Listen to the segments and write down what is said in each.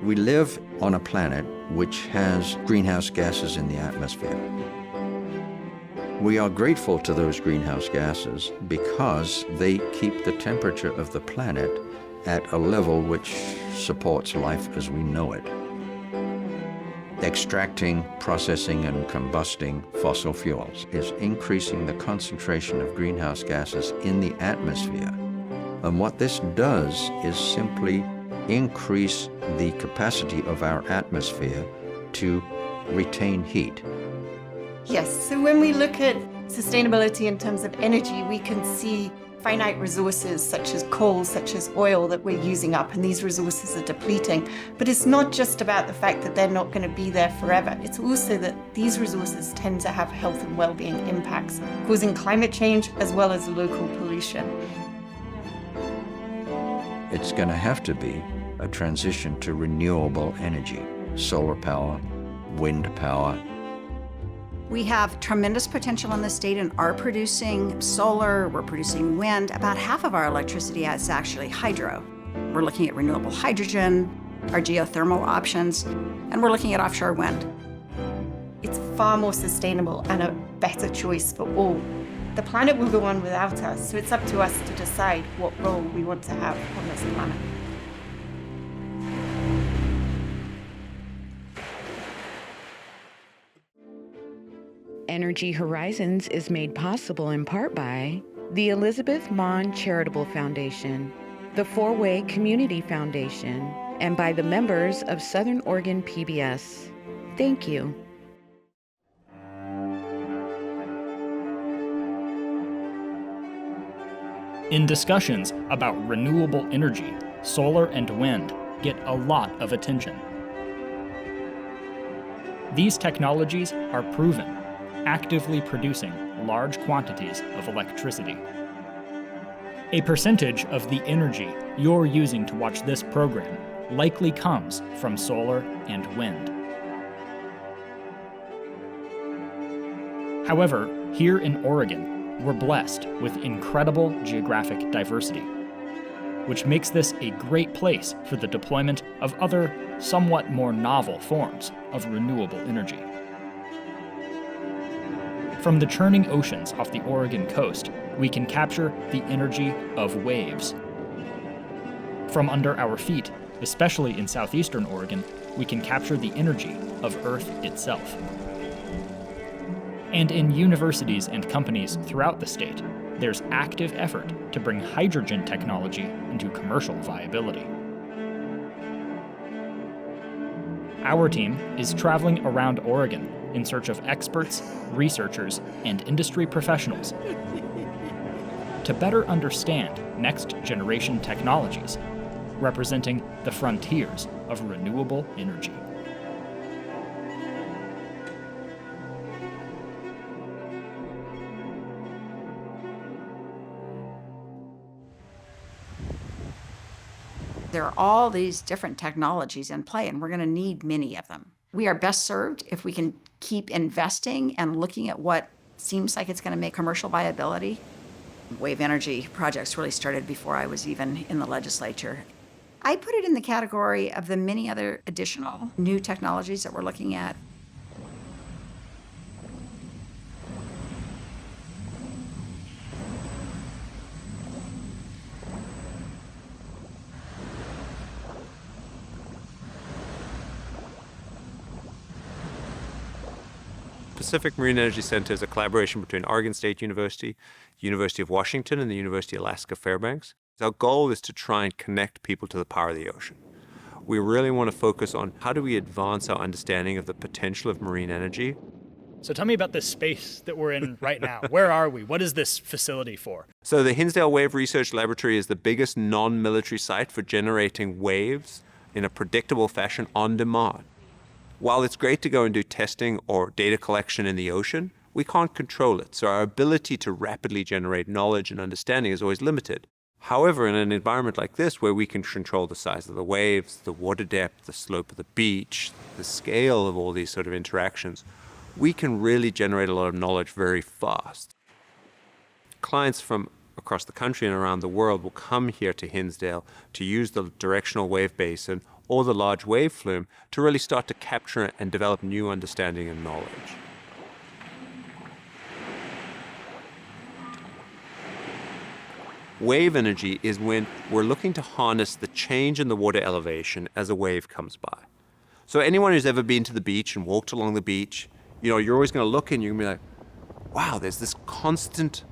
We live on a planet which has greenhouse gases in the atmosphere. We are grateful to those greenhouse gases because they keep the temperature of the planet at a level which supports life as we know it. Extracting, processing, and combusting fossil fuels is increasing the concentration of greenhouse gases in the atmosphere. And what this does is simply increase the capacity of our atmosphere to retain heat. Yes, so when we look at sustainability in terms of energy, we can see finite resources such as coal, such as oil that we're using up, and these resources are depleting. But it's not just about the fact that they're not going to be there forever. It's also that these resources tend to have health and well-being impacts, causing climate change as well as local pollution. It's going to have to be a transition to renewable energy, solar power, wind power. We have tremendous potential in the state and are producing solar, we're producing wind. About half of our electricity is actually hydro. We're looking at renewable hydrogen, our geothermal options, and we're looking at offshore wind. It's far more sustainable and a better choice for all. The planet will go on without us, so it's up to us to decide what role we want to have on this planet. Energy Horizons is made possible in part by the Elizabeth Mon Charitable Foundation, the Four-Way Community Foundation, and by the members of Southern Oregon PBS. Thank you. In discussions about renewable energy, solar and wind get a lot of attention. These technologies are proven, actively producing large quantities of electricity. A percentage of the energy you're using to watch this program likely comes from solar and wind. However, here in Oregon, we're blessed with incredible geographic diversity, which makes this a great place for the deployment of other, somewhat more novel forms of renewable energy. From the churning oceans off the Oregon coast, we can capture the energy of waves. From under our feet, especially in southeastern Oregon, we can capture the energy of Earth itself. And in universities and companies throughout the state, there's active effort to bring hydrogen technology into commercial viability. Our team is traveling around Oregon in search of experts, researchers, and industry professionals to better understand next-generation technologies, representing the frontiers of renewable energy. There are all these different technologies in play, and we're going to need many of them. We are best served if we can keep investing and looking at what seems like it's going to make commercial viability. Wave energy projects really started before I was even in the legislature. I put it in the category of the many other additional new technologies that we're looking at. Pacific Marine Energy Center is a collaboration between Oregon State University, University of Washington, and the University of Alaska Fairbanks. Our goal is to try and connect people to the power of the ocean. We really want to focus on how do we advance our understanding of the potential of marine energy. So tell me about this space that we're in right now. Where are we? What is this facility for? So the Hinsdale Wave Research Laboratory is the biggest non-military site for generating waves in a predictable fashion on demand. While it's great to go and do testing or data collection in the ocean, we can't control it, so our ability to rapidly generate knowledge and understanding is always limited. However, in an environment like this, where we can control the size of the waves, the water depth, the slope of the beach, the scale of all these sort of interactions, we can really generate a lot of knowledge very fast. Clients from across the country and around the world will come here to Hinsdale to use the directional wave basin or the large wave flume to really start to capture and develop new understanding and knowledge. Wave energy is when we're looking to harness the change in the water elevation as a wave comes by. So anyone who's ever been to the beach and walked along the beach, you're always going to look and you're going to be like, wow, there's this constant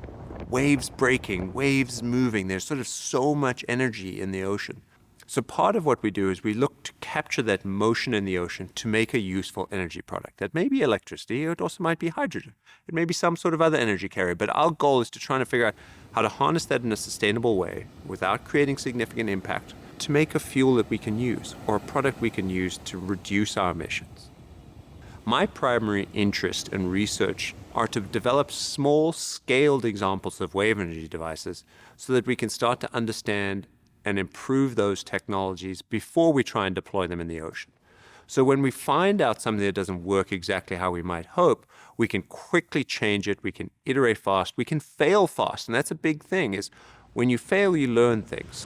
waves breaking, waves moving. There's sort of so much energy in the ocean. So part of what we do is we look to capture that motion in the ocean to make a useful energy product. That may be electricity, it also might be hydrogen. It may be some sort of other energy carrier, but our goal is to try to figure out how to harness that in a sustainable way without creating significant impact to make a fuel that we can use or a product we can use to reduce our emissions. My primary interest in research are to develop small scaled examples of wave energy devices so that we can start to understand and improve those technologies before we try and deploy them in the ocean. So when we find out something that doesn't work exactly how we might hope, we can quickly change it, we can iterate fast, we can fail fast. And that's a big thing, is when you fail, you learn things.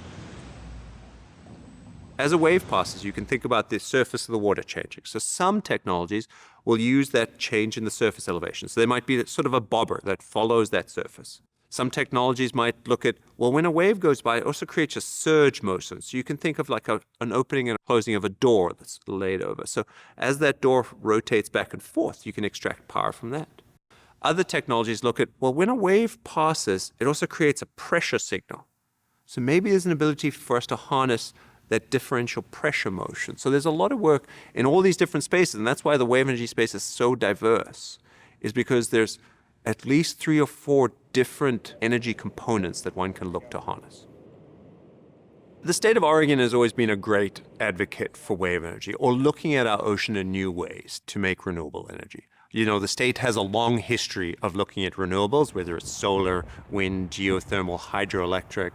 As a wave passes, you can think about the surface of the water changing. So some technologies will use that change in the surface elevation. So there might be sort of a bobber that follows that surface. Some technologies might look at, well, when a wave goes by, it also creates a surge motion. So you can think of like an opening and closing of a door that's laid over. So as that door rotates back and forth, you can extract power from that. Other technologies look at, well, when a wave passes, it also creates a pressure signal. So maybe there's an ability for us to harness that differential pressure motion. So there's a lot of work in all these different spaces, and that's why the wave energy space is so diverse, is because there's at least 3 or 4 different energy components that one can look to harness. The state of Oregon has always been a great advocate for wave energy, or looking at our ocean in new ways to make renewable energy. The state has a long history of looking at renewables, whether it's solar, wind, geothermal, hydroelectric.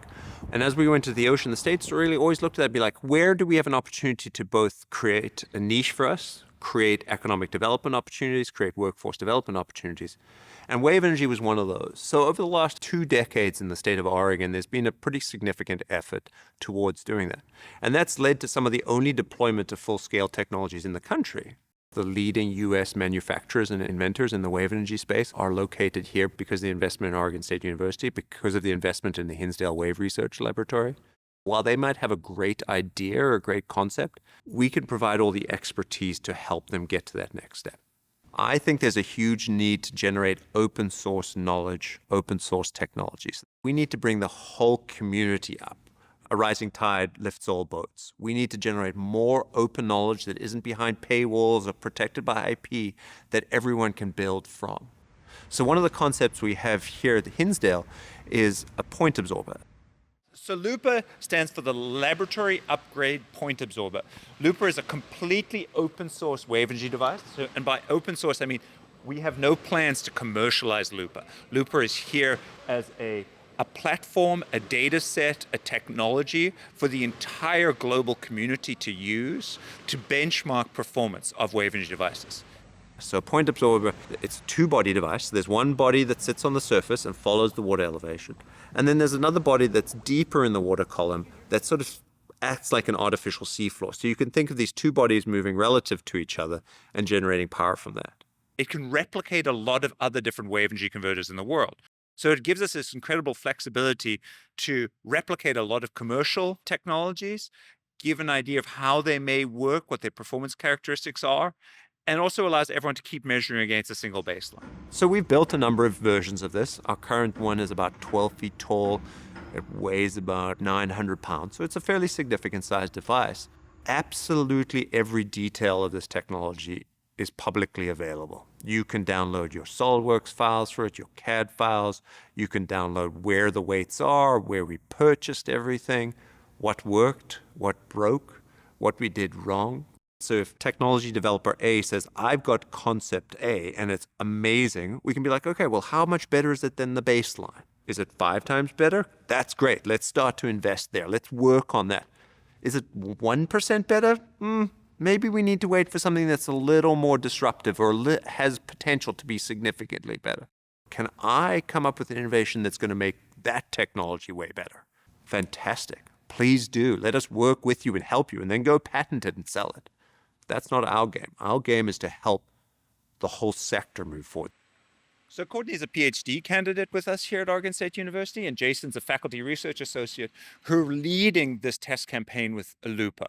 And as we went to the ocean, the state's really always looked at that and be like, where do we have an opportunity to both create a niche for us, create economic development opportunities, create workforce development opportunities? And wave energy was one of those. So over the last 2 decades in the state of Oregon, there's been a pretty significant effort towards doing that. And that's led to some of the only deployment of full-scale technologies in the country. The leading U.S. manufacturers and inventors in the wave energy space are located here because of the investment in Oregon State University, because of the investment in the Hinsdale Wave Research Laboratory. While they might have a great idea or a great concept, we can provide all the expertise to help them get to that next step. I think there's a huge need to generate open source knowledge, open source technologies. We need to bring the whole community up. A rising tide lifts all boats. We need to generate more open knowledge that isn't behind paywalls or protected by IP that everyone can build from. So one of the concepts we have here at Hinsdale is a point absorber. So LUPA stands for the Laboratory Upgrade Point Absorber. LUPA is a completely open source wave energy device. And by open source, I mean we have no plans to commercialize LUPA. LUPA is here as a platform, a data set, a technology for the entire global community to use to benchmark performance of wave energy devices. So point absorber, it's a 2-body device. There's one body that sits on the surface and follows the water elevation. And then there's another body that's deeper in the water column that sort of acts like an artificial seafloor. So you can think of these 2 bodies moving relative to each other and generating power from that. It can replicate a lot of other different wave energy converters in the world. So it gives us this incredible flexibility to replicate a lot of commercial technologies, give an idea of how they may work, what their performance characteristics are, and also allows everyone to keep measuring against a single baseline. So we've built a number of versions of this. Our current one is about 12 feet tall. It weighs about 900 pounds. So it's a fairly significant sized device. Absolutely every detail of this technology is publicly available. You can download your SolidWorks files for it, your CAD files. You can download where the weights are, where we purchased everything, what worked, what broke, what we did wrong. So if technology developer A says, I've got concept A and it's amazing, we can be like, okay, well, how much better is it than the baseline? Is it 5 times better? That's great. Let's start to invest there. Let's work on that. Is it 1% better? Maybe we need to wait for something that's a little more disruptive or has potential to be significantly better. Can I come up with an innovation that's going to make that technology way better? Fantastic. Please do. Let us work with you and help you, and then go patent it and sell it. That's not our game. Our game is to help the whole sector move forward. So Courtney's a PhD candidate with us here at Oregon State University, and Jason's a faculty research associate who are leading this test campaign with Alupa.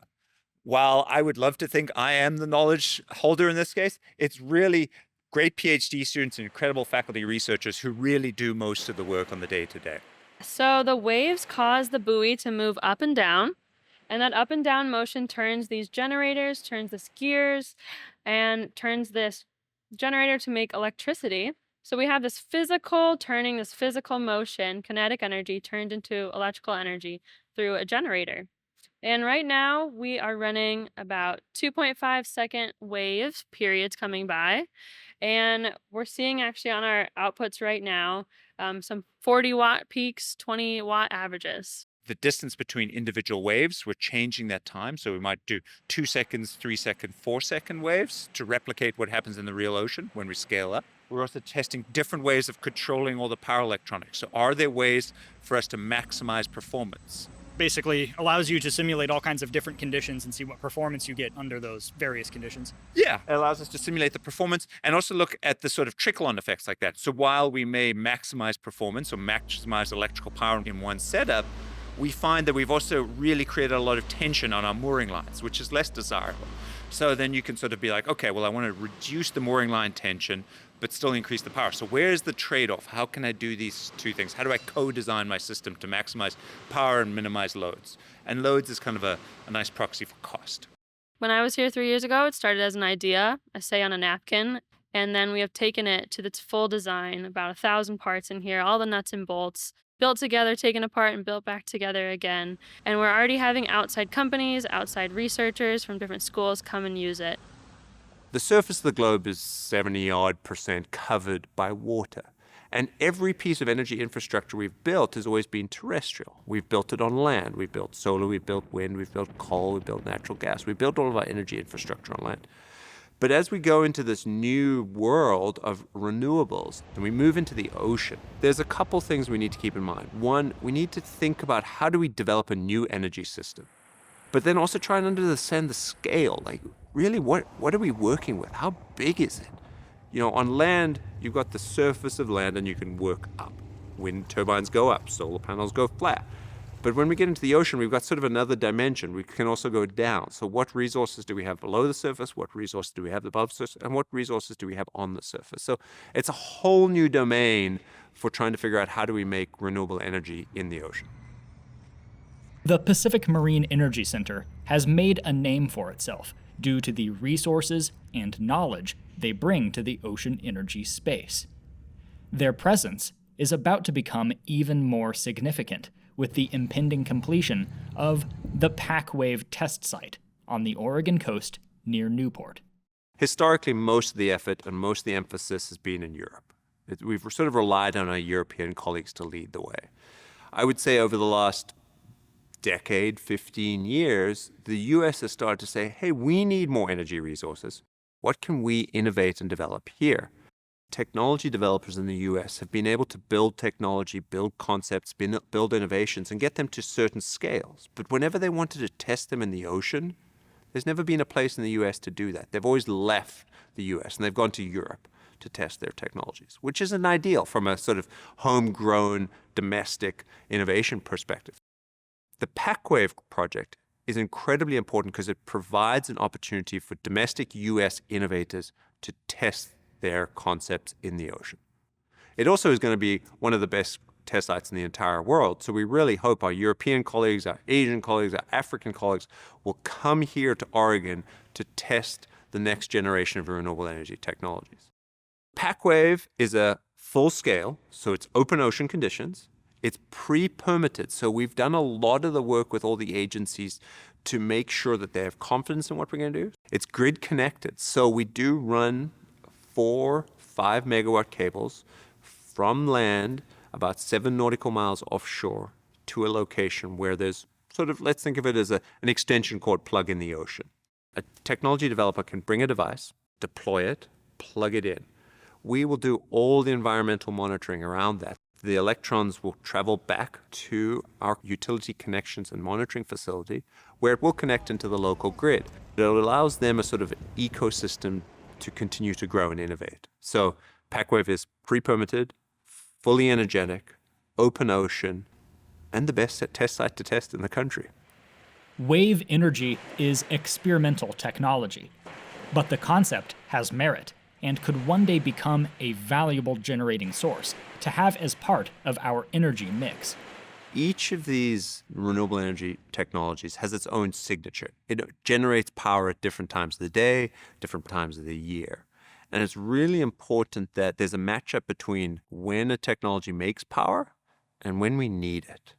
While I would love to think I am the knowledge holder in this case, it's really great PhD students and incredible faculty researchers who really do most of the work on the day-to-day. So the waves cause the buoy to move up and down, and that up and down motion turns these generators, turns this gears, and turns this generator to make electricity. So we have this physical turning, this physical motion, kinetic energy turned into electrical energy through a generator. And right now we are running about 2.5-second waves periods coming by. And we're seeing actually on our outputs right now some 40-watt peaks, 20-watt averages. The distance between individual waves, we're changing that time. So we might do 2 seconds, 3 second, 4 second waves to replicate what happens in the real ocean when we scale up. We're also testing different ways of controlling all the power electronics. So are there ways for us to maximize performance? Basically allows you to simulate all kinds of different conditions and see what performance you get under those various conditions. Yeah, it allows us to simulate the performance and also look at the sort of trickle-on effects like that. So while we may maximize performance or maximize electrical power in one setup, we find that we've also really created a lot of tension on our mooring lines, which is less desirable. So then you can sort of be like, okay, well, I want to reduce the mooring line tension, but still increase the power. So where's the trade-off? How can I do these two things? How do I co-design my system to maximize power and minimize loads? And loads is kind of a nice proxy for cost. When I was here 3 years ago, it started as an idea, a say on a napkin, and then we have taken it to its full design, about 1,000 parts in here, all the nuts and bolts, built together, taken apart, and built back together again. And we're already having outside companies, outside researchers from different schools come and use it. The surface of the globe is 70-odd% covered by water. And every piece of energy infrastructure we've built has always been terrestrial. We've built it on land. We've built solar, we've built wind, we've built coal, we've built natural gas. We've built all of our energy infrastructure on land. But as we go into this new world of renewables and we move into the ocean, there's a couple things we need to keep in mind. One, we need to think about how do we develop a new energy system, but then also try and understand the scale. Like, really, what are we working with? How big is it? You know, on land, you've got the surface of land and you can work up. Wind turbines go up, solar panels go flat. But when we get into the ocean, we've got sort of another dimension. We can also go down. So what resources do we have below the surface? What resources do we have above the surface? And what resources do we have on the surface? So it's a whole new domain for trying to figure out how do we make renewable energy in the ocean. The Pacific Marine Energy Center has made a name for itself due to the resources and knowledge they bring to the ocean energy space. Their presence is about to become even more significant with the impending completion of the PacWave test site on the Oregon coast near Newport. Historically, most of the effort and most of the emphasis has been in Europe. We've sort of relied on our European colleagues to lead the way. I would say over the last decade, 15 years, the US has started to say, hey, we need more energy resources. What can we innovate and develop here? Technology developers in the US have been able to build technology, build concepts, build innovations, and get them to certain scales. But whenever they wanted to test them in the ocean, there's never been a place in the US to do that. They've always left the US and they've gone to Europe to test their technologies, which isn't ideal from a sort of homegrown, domestic innovation perspective. The PacWave project is incredibly important because it provides an opportunity for domestic US innovators to test their concepts in the ocean. It also is going to be one of the best test sites in the entire world. So we really hope our European colleagues, our Asian colleagues, our African colleagues will come here to Oregon to test the next generation of renewable energy technologies. PacWave is a full scale, so it's open ocean conditions. It's pre-permitted, so we've done a lot of the work with all the agencies to make sure that they have confidence in what we're going to do. It's grid connected, so we do run 4 5-megawatt cables from land about 7 nautical miles offshore to a location where there's sort of, let's think of it as an extension cord plug in the ocean. A technology developer can bring a device, deploy it, plug it in. We will do all the environmental monitoring around that. The electrons will travel back to our utility connections and monitoring facility, where it will connect into the local grid. It allows them a sort of ecosystem to continue to grow and innovate. So PacWave is pre-permitted, fully energetic, open ocean, and the best test site to test in the country. Wave energy is experimental technology, but the concept has merit and could one day become a valuable generating source to have as part of our energy mix. Each of these renewable energy technologies has its own signature. It generates power at different times of the day, different times of the year. And it's really important that there's a matchup between when a technology makes power and when we need it.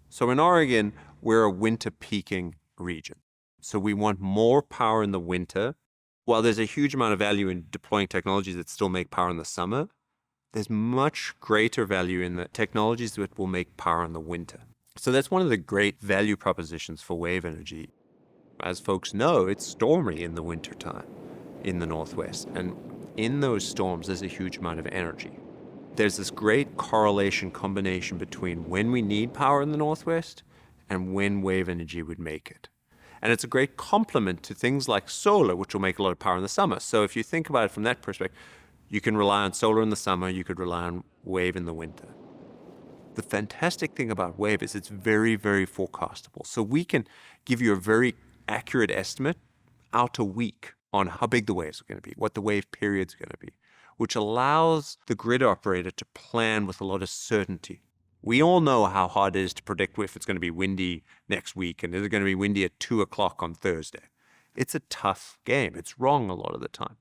So in Oregon, we're a winter peaking region. So we want more power in the winter. While there's a huge amount of value in deploying technologies that still make power in the summer, there's much greater value in the technologies that will make power in the winter. So that's one of the great value propositions for wave energy. As folks know, it's stormy in the wintertime in the Northwest. And in those storms, there's a huge amount of energy. There's this great correlation combination between when we need power in the Northwest and when wave energy would make it. And it's a great complement to things like solar, which will make a lot of power in the summer. So if you think about it from that perspective, you can rely on solar in the summer, you could rely on wave in the winter. The fantastic thing about wave is it's very, very forecastable. So we can give you a very accurate estimate out a week on how big the waves are going to be, what the wave period's going to be, which allows the grid operator to plan with a lot of certainty. We all know how hard it is to predict if it's going to be windy next week and is it going to be windy at 2 o'clock on Thursday. It's a tough game. It's wrong a lot of the time.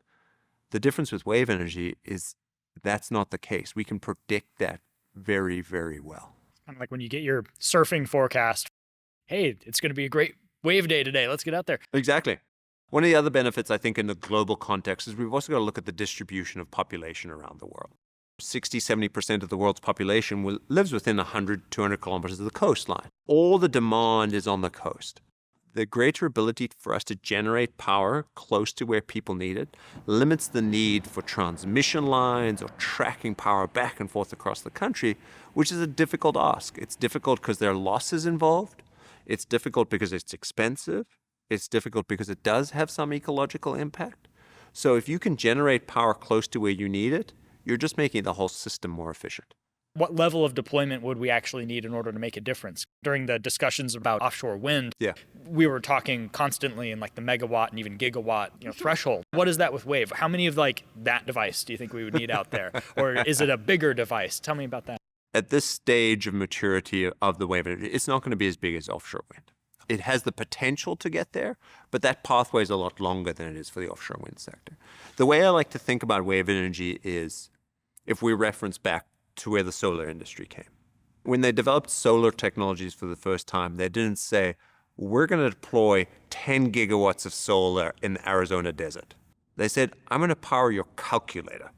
The difference with wave energy is that's not the case. We can predict that very, very well. Kind of like when you get your surfing forecast. Hey, it's going to be a great wave day today. Let's get out there. Exactly. One of the other benefits, I think, in the global context is we've also got to look at the distribution of population around the world. 60-70% of the world's population lives within 100, 200 kilometers of the coastline. All the demand is on the coast. The greater ability for us to generate power close to where people need it limits the need for transmission lines or tracking power back and forth across the country, which is a difficult ask. It's difficult because there are losses involved. It's difficult because it's expensive. It's difficult because it does have some ecological impact. So if you can generate power close to where you need it, you're just making the whole system more efficient. What level of deployment would we actually need in order to make a difference? During the discussions about offshore wind, we were talking constantly in like the megawatt and even gigawatt threshold. What is that with wave? How many of like that device do you think we would need out there? Or is it a bigger device? Tell me about that. At this stage of maturity of the wave energy, it's not going to be as big as offshore wind. It has the potential to get there, but that pathway is a lot longer than it is for the offshore wind sector. The way I like to think about wave energy is if we reference back to where the solar industry came. When they developed solar technologies for the first time, they didn't say, we're going to deploy 10 gigawatts of solar in the Arizona desert. They said, I'm going to power your calculator.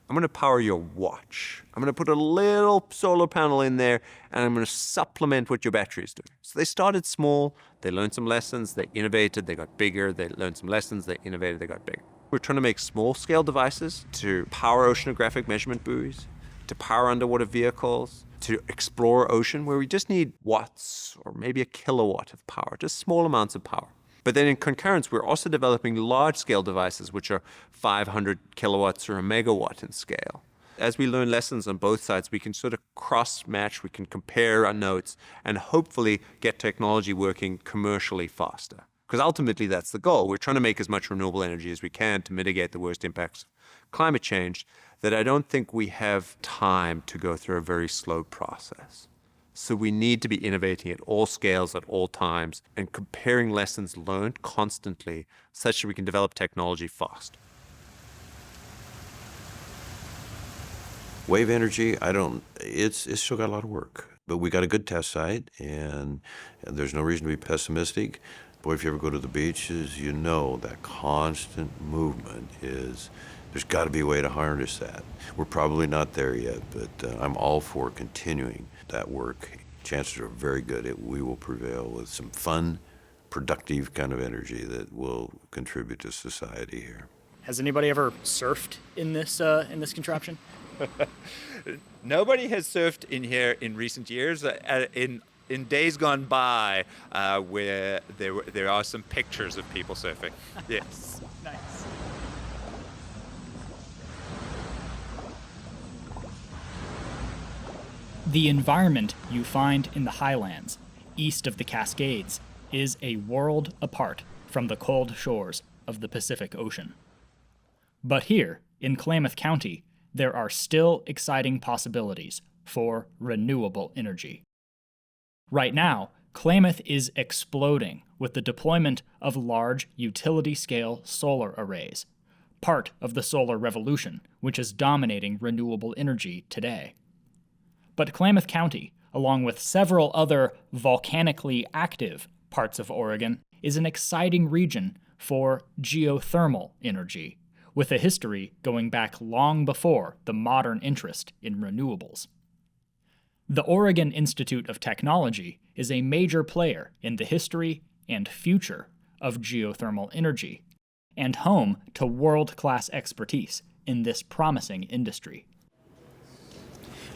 I'm going to power your watch. I'm going to put a little solar panel in there, and I'm going to supplement what your battery is doing. So they started small. They learned some lessons. They innovated. They got bigger. They learned some lessons. They innovated. They got bigger. We're trying to make small-scale devices to power oceanographic measurement buoys, to power underwater vehicles, to explore ocean, where we just need watts or maybe a kilowatt of power, just small amounts of power. But then in concurrence, we're also developing large-scale devices, which are 500 kilowatts or a megawatt in scale. As we learn lessons on both sides, we can sort of cross-match, we can compare our notes, and hopefully get technology working commercially faster. Because ultimately, that's the goal. We're trying to make as much renewable energy as we can to mitigate the worst impacts of climate change, that I don't think we have time to go through a very slow process. So we need to be innovating at all scales, at all times, and comparing lessons learned constantly such that we can develop technology fast. Wave energy, it's still got a lot of work. But we got a good test site, and there's no reason to be pessimistic. Boy, if you ever go to the beaches, you know that constant movement there's got to be a way to harness that. We're probably not there yet, but I'm all for continuing that work. Chances are very good we will prevail with some fun, productive kind of energy that will contribute to society here. Has anybody ever surfed in this contraption? Nobody has surfed in here in recent years. In days gone by, where there are some pictures of people surfing. Yes. Nice. The environment you find in the highlands, east of the Cascades, is a world apart from the cold shores of the Pacific Ocean. But here, in Klamath County, there are still exciting possibilities for renewable energy. Right now, Klamath is exploding with the deployment of large utility-scale solar arrays, part of the solar revolution, which is dominating renewable energy today. But Klamath County, along with several other volcanically active parts of Oregon, is an exciting region for geothermal energy, with a history going back long before the modern interest in renewables. The Oregon Institute of Technology is a major player in the history and future of geothermal energy, and home to world-class expertise in this promising industry.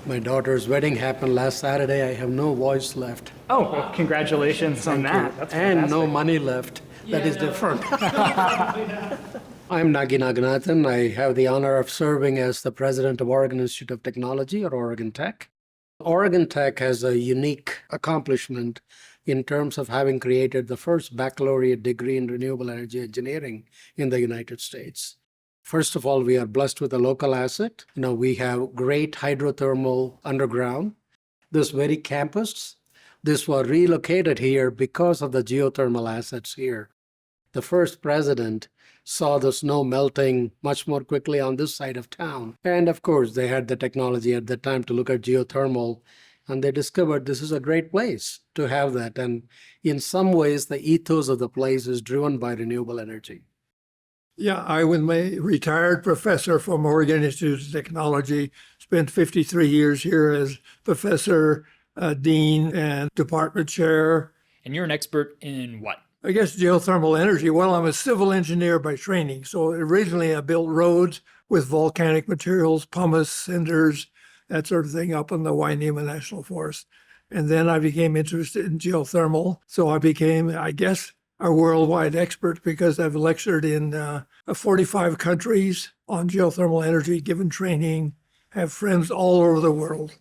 My daughter's wedding happened last Saturday. I have no voice left. Oh, well, congratulations on that. That's and no money left. That is different. I'm Nagi Naganathan. I have the honor of serving as the president of Oregon Institute of Technology, or Oregon Tech. Oregon Tech has a unique accomplishment in terms of having created the first baccalaureate degree in renewable energy engineering in the United States. First of all, we are blessed with a local asset. We have great hydrothermal underground. This very campus, this was relocated here because of the geothermal assets here. The first president saw the snow melting much more quickly on this side of town. And of course, they had the technology at the time to look at geothermal, and they discovered this is a great place to have that. And in some ways, the ethos of the place is driven by renewable energy. Yeah, I was a retired professor from Oregon Institute of Technology, spent 53 years here as professor, dean, and department chair. And you're an expert in what? I guess geothermal energy. Well, I'm a civil engineer by training. So originally I built roads with volcanic materials, pumice, cinders, that sort of thing up in the Wainema National Forest. And then I became interested in geothermal. So I became, I guess, a worldwide expert because I've lectured in 45 countries on geothermal energy, given training, have friends all over the world.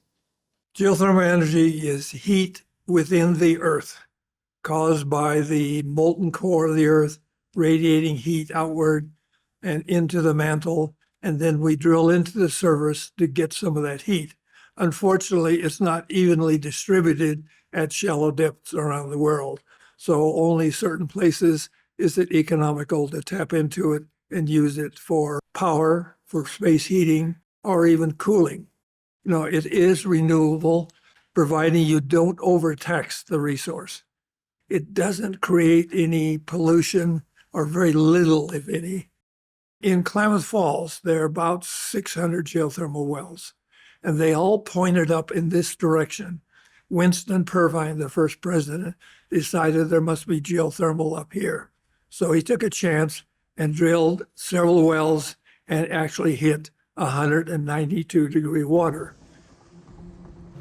Geothermal energy is heat within the earth caused by the molten core of the earth radiating heat outward and into the mantle, and then we drill into the surface to get some of that heat. Unfortunately, it's not evenly distributed at shallow depths around the world. So only certain places is it economical to tap into it and use it for power, for space heating, or even cooling. It is renewable, providing you don't overtax the resource. It doesn't create any pollution, or very little, if any. In Klamath Falls, there are about 600 geothermal wells, and they all pointed up in this direction. Winston Purvine, the first president, decided there must be geothermal up here. So he took a chance and drilled several wells and actually hit 192-degree water.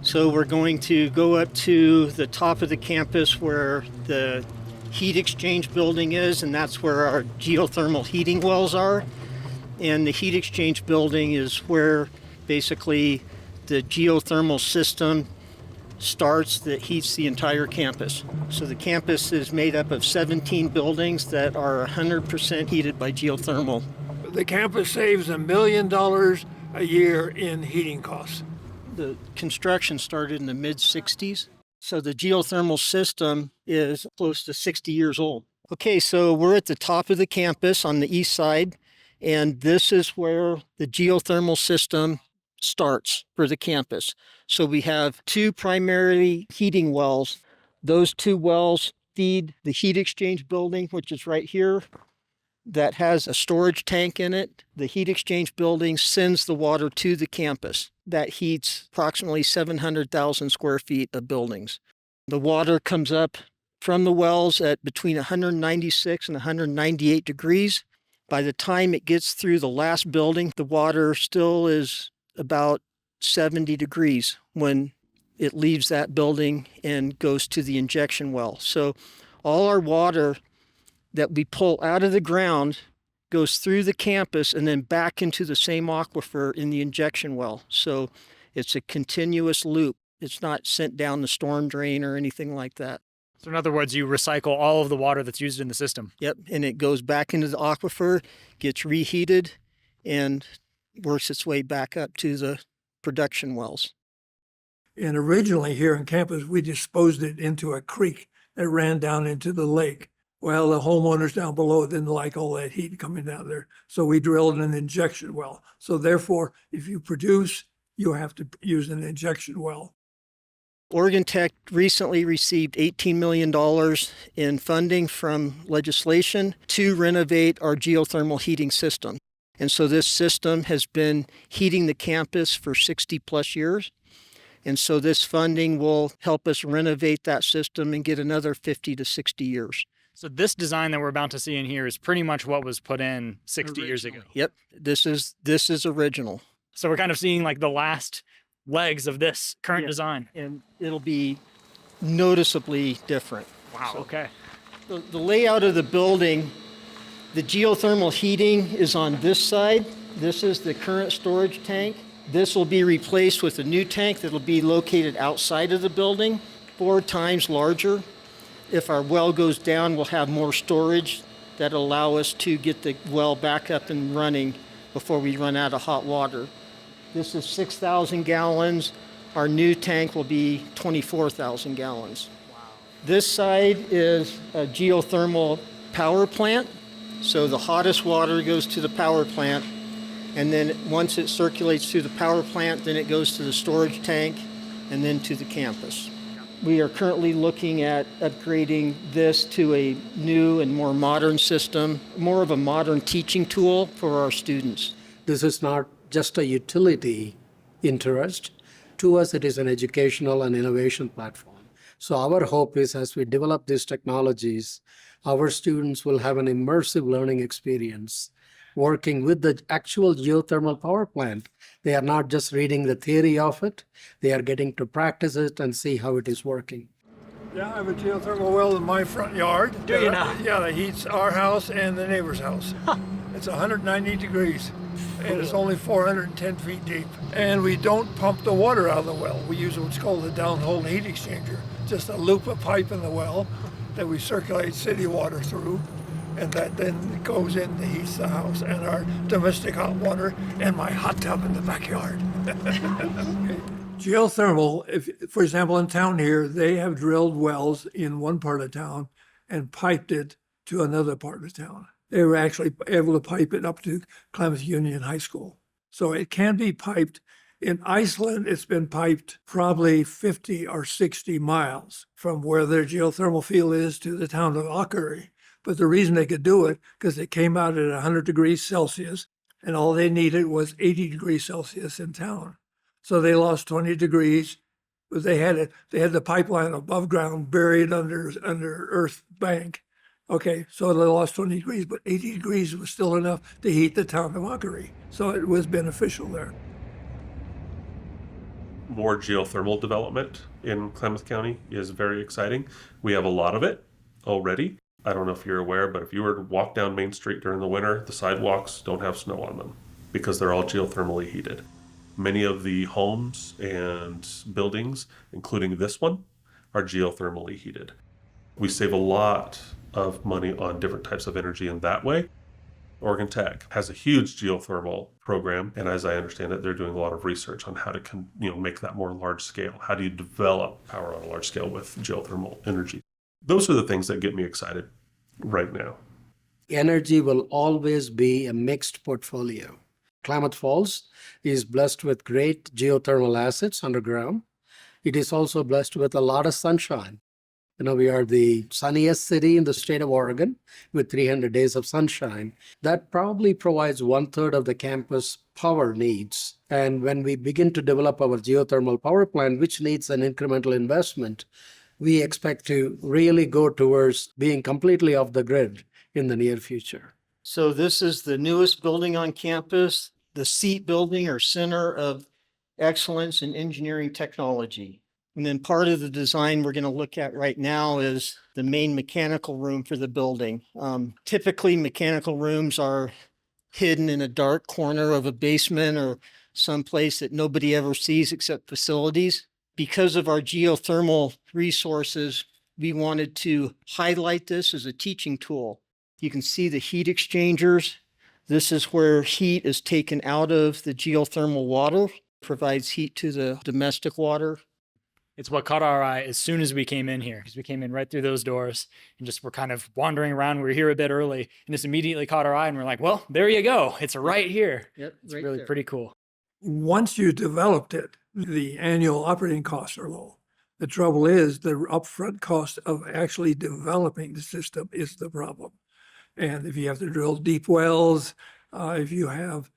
So we're going to go up to the top of the campus where the heat exchange building is, and that's where our geothermal heating wells are. And the heat exchange building is where basically the geothermal system starts that heats the entire campus. So the campus is made up of 17 buildings that are 100% heated by geothermal. The campus saves $1 million a year in heating costs. The construction started in the mid-60s. So the geothermal system is close to 60 years old. Okay, so we're at the top of the campus on the east side, and this is where the geothermal system starts for the campus. So we have two primary heating wells. Those two wells feed the heat exchange building, which is right here, that has a storage tank in it. The heat exchange building sends the water to the campus. That heats approximately 700,000 square feet of buildings. The water comes up from the wells at between 196 and 198 degrees. By the time it gets through the last building, the water still is about 70 degrees when it leaves that building and goes to the injection well. So all our water that we pull out of the ground goes through the campus and then back into the same aquifer in the injection well. So it's a continuous loop. It's not sent down the storm drain or anything like that. So in other words, you recycle all of the water that's used in the system. Yep, and it goes back into the aquifer, gets reheated, and works its way back up to the production wells. And originally here on campus, we disposed it into a creek that ran down into the lake. Well, the homeowners down below didn't like all that heat coming down there. So we drilled an injection well. So therefore, if you produce, you have to use an injection well. Oregon Tech recently received $18 million in funding from legislation to renovate our geothermal heating system. And so this system has been heating the campus for 60 plus years. And so this funding will help us renovate that system and get another 50 to 60 years. So this design that we're about to see in here is pretty much what was put in 60 years ago. Yep, this is original. So we're kind of seeing like the last legs of this current design. And it'll be noticeably different. Wow, So okay. the layout of the building, the geothermal heating is on this side. This is the current storage tank. This will be replaced with a new tank that'll be located outside of the building, 4 times larger. If our well goes down, we'll have more storage that'll allow us to get the well back up and running before we run out of hot water. This is 6,000 gallons. Our new tank will be 24,000 gallons. Wow. This side is a geothermal power plant. So the hottest water goes to the power plant. And then once it circulates through the power plant, then it goes to the storage tank and then to the campus. We are currently looking at upgrading this to a new and more modern system, more of a modern teaching tool for our students. This is not just a utility interest. To us, it is an educational and innovation platform. So our hope is as we develop these technologies, our students will have an immersive learning experience working with the actual geothermal power plant. They are not just reading the theory of it, they are getting to practice it and see how it is working. Yeah, I have a geothermal well in my front yard. Do you now? Yeah, that heats our house and the neighbor's house. It's 190 degrees and it's only 410 feet deep. And we don't pump the water out of the well. We use what's called a downhole heat exchanger, just a loop of pipe in the well that we circulate city water through. And that then goes in and heats the house and our domestic hot water and my hot tub in the backyard. Okay. Geothermal, if, for example, in town here, they have drilled wells in one part of town and piped it to another part of town. They were actually able to pipe it up to Klamath Union High School. So it can be piped. In Iceland, it's been piped probably 50 or 60 miles from where their geothermal field is to the town of Akureyri. But the reason they could do it, because it came out at 100 degrees Celsius, and all they needed was 80 degrees Celsius in town. So they lost 20 degrees, but they had the pipeline above ground buried under earth bank. Okay, so they lost 20 degrees, but 80 degrees was still enough to heat the town of Akureyri. So it was beneficial there. More geothermal development in Klamath County is very exciting. We have a lot of it already. I don't know if you're aware, but if you were to walk down Main Street during the winter, the sidewalks don't have snow on them because they're all geothermally heated. Many of the homes and buildings, including this one, are geothermally heated. We save a lot of money on different types of energy in that way. Oregon Tech has a huge geothermal program, and as I understand it, they're doing a lot of research on how to make that more large scale. How do you develop power on a large scale with geothermal energy? Those are the things that get me excited right now. Energy will always be a mixed portfolio. Klamath Falls is blessed with great geothermal assets underground. It is also blessed with a lot of sunshine. We are the sunniest city in the state of Oregon with 300 days of sunshine. That probably provides 1/3 of the campus power needs. And when we begin to develop our geothermal power plant, which needs an incremental investment, we expect to really go towards being completely off the grid in the near future. So this is the newest building on campus. the seat building or center of excellence in engineering technology. And then part of the design we're going to look at right now is the main mechanical room for the building. Typically, mechanical rooms are hidden in a dark corner of a basement or someplace that nobody ever sees except facilities. Because of our geothermal resources, we wanted to highlight this as a teaching tool. You can see the heat exchangers. This is where heat is taken out of the geothermal water, provides heat to the domestic water. It's what caught our eye as soon as we came in here, because we came in right through those doors and just were kind of wandering around. We were here a bit early and this immediately caught our eye and we're like, well, there you go. It's right here. Yep, It's right really there. pretty cool. Once you developed it, the annual operating costs are low. The trouble is the upfront cost of actually developing the system is the problem. And if you have to drill deep wells, if you have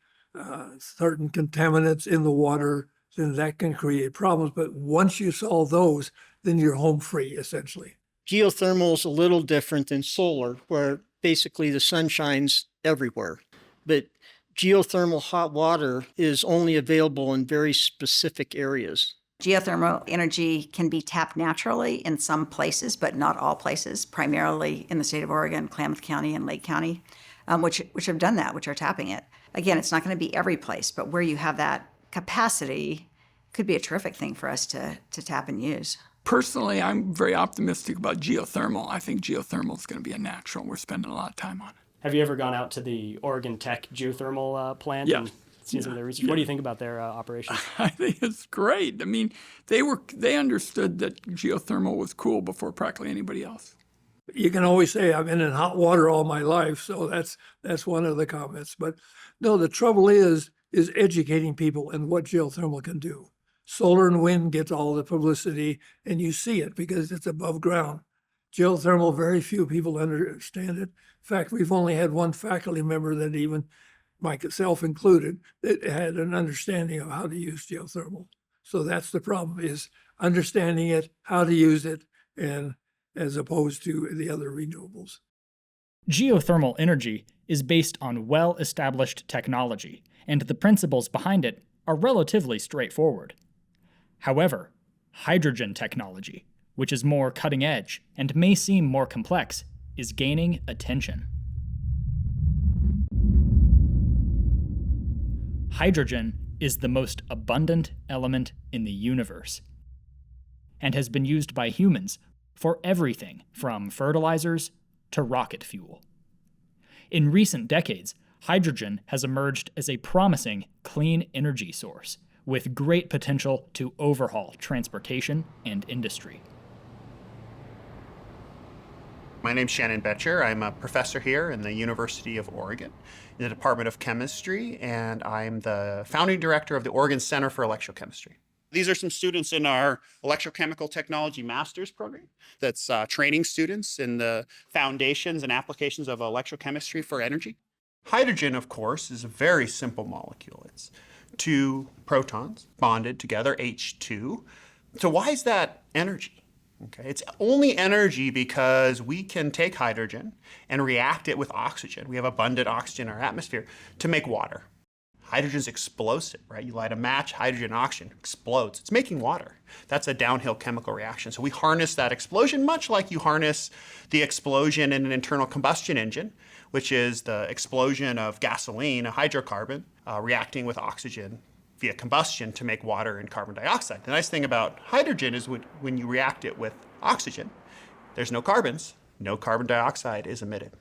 certain contaminants in the water, then that can create problems. But once you solve those, then you're home free, essentially. Geothermal is a little different than solar, where basically the sun shines everywhere. But geothermal hot water is only available in very specific areas. Geothermal energy can be tapped naturally in some places, but not all places, primarily in the state of Oregon, Klamath County and Lake County, which have done that, which are tapping it. Again, it's not going to be every place, but where you have that capacity could be a terrific thing for us to tap and use. Personally, I'm very optimistic about geothermal. I think geothermal is going to be a natural. We're spending a lot of time on it. Have you ever gone out to the Oregon Tech geothermal plant? Yeah. And seen some of their research? Yeah. What do you think about their operations? I think it's great. I mean, they understood that geothermal was cool before practically anybody else. You can always say I've been in hot water all my life, so that's one of the comments. But no, the trouble is educating people in what geothermal can do. Solar and wind gets all the publicity, and you see it because it's above ground. Geothermal, very few people understand it. In fact, we've only had one faculty member that even, myself included, that had an understanding of how to use geothermal. So that's the problem, is understanding it, how to use it, and as opposed to the other renewables. Geothermal energy is based on well-established technology, and the principles behind it are relatively straightforward. However, hydrogen technology, which is more cutting edge and may seem more complex, is gaining attention. Hydrogen is the most abundant element in the universe and has been used by humans for everything from fertilizers to rocket fuel. In recent decades, hydrogen has emerged as a promising clean energy source with great potential to overhaul transportation and industry. My name's Shannon Betcher. I'm a professor here in the University of Oregon in the Department of Chemistry, and I'm the founding director of the Oregon Center for Electrochemistry. These are some students in our Electrochemical Technology Master's program that's training students in the foundations and applications of electrochemistry for energy. Hydrogen, of course, is a very simple molecule. It's two protons bonded together, H2. So why is that energy? Okay, it's only energy because we can take hydrogen and react it with oxygen. We have abundant oxygen in our atmosphere to make water. Hydrogen's explosive, right? You light a match, hydrogen and oxygen explodes. It's making water. That's a downhill chemical reaction. So we harness that explosion much like you harness the explosion in an internal combustion engine, which is the explosion of gasoline, a hydrocarbon, reacting with oxygen via combustion to make water and carbon dioxide. The nice thing about hydrogen is when you react it with oxygen, there's no carbons, no carbon dioxide is emitted.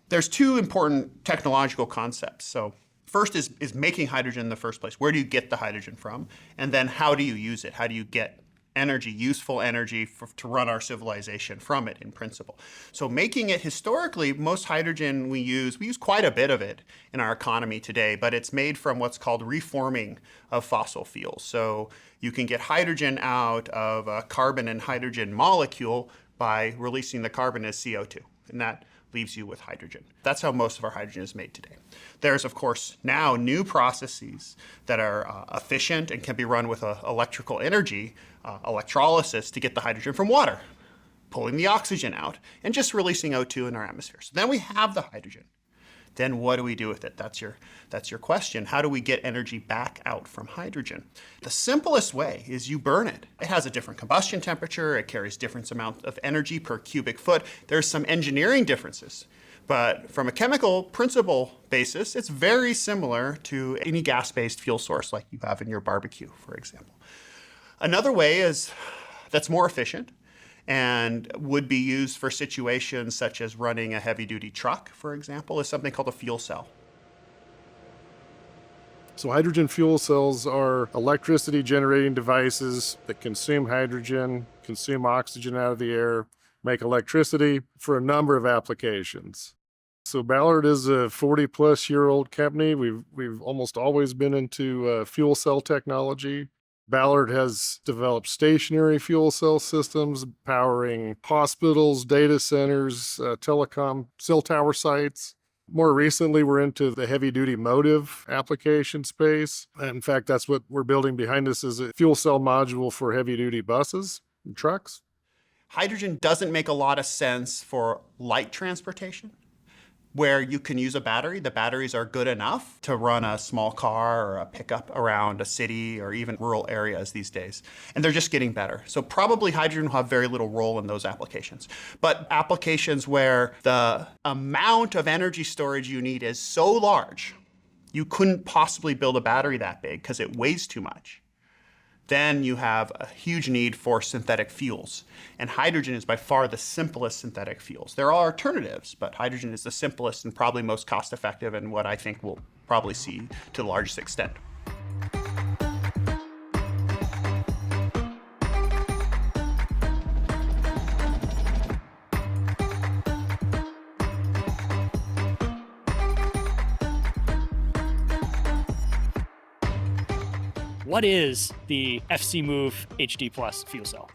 There's two important technological concepts. So first is making hydrogen in the first place. Where do you get the hydrogen from? And then how do you use it? How do you get energy, useful energy to run our civilization from it in principle? So making it historically, most hydrogen we use quite a bit of it in our economy today, but it's made from what's called reforming of fossil fuels. So you can get hydrogen out of a carbon and hydrogen molecule by releasing the carbon as CO2, and that leaves you with hydrogen. That's how most of our hydrogen is made today. There's, of course, now new processes that are efficient and can be run with electrical energy, electrolysis, to get the hydrogen from water, pulling the oxygen out, and just releasing O2 in our atmosphere. So then we have the hydrogen. then what do we do with it? That's your question. How do we get energy back out from hydrogen? The simplest way is you burn it. It has a different combustion temperature. It carries different amount of energy per cubic foot. There's some engineering differences. But from a chemical principle basis, it's very similar to any gas-based fuel source like you have in your barbecue, for example. Another way that's more efficient and would be used for situations such as running a heavy-duty truck, for example, is something called a fuel cell. So hydrogen fuel cells are electricity generating devices that consume hydrogen, consume oxygen out of the air, make electricity for a number of applications. So Ballard is a 40-plus-year-old company. We've almost always been into fuel cell technology. Ballard has developed stationary fuel cell systems powering hospitals, data centers, telecom cell tower sites. More recently, we're into the heavy-duty motive application space. In fact, that's what we're building behind us, is a fuel cell module for heavy-duty buses and trucks. Hydrogen doesn't make a lot of sense for light transportation, where you can use a battery. The batteries are good enough to run a small car or a pickup around a city or even rural areas these days. And they're just getting better. So probably hydrogen will have very little role in those applications. But applications where the amount of energy storage you need is so large, you couldn't possibly build a battery that big because it weighs too much. Then you have a huge need for synthetic fuels. And hydrogen is by far the simplest synthetic fuels. There are alternatives, but hydrogen is the simplest and probably most cost-effective and what I think we'll probably see to the largest extent. What is the FC Move HD Plus fuel cell?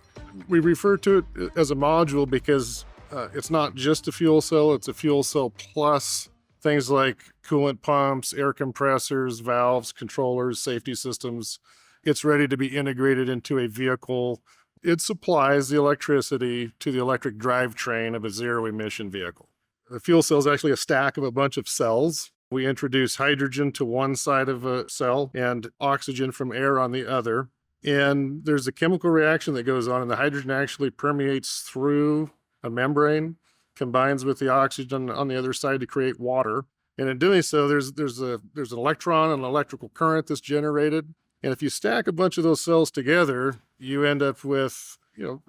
We refer to it as a module because it's not just a fuel cell, it's a fuel cell plus things like coolant pumps, air compressors, valves, controllers, safety systems. It's ready to be integrated into a vehicle. It supplies the electricity to the electric drivetrain of a zero-emission vehicle. The fuel cell is actually a stack of a bunch of cells. We introduce hydrogen to one side of a cell and oxygen from air on the other. And there's a chemical reaction that goes on, and the hydrogen actually permeates through a membrane, combines with the oxygen on the other side to create water. And in doing so, there's an electron and an electrical current that's generated. And if you stack a bunch of those cells together, you end up with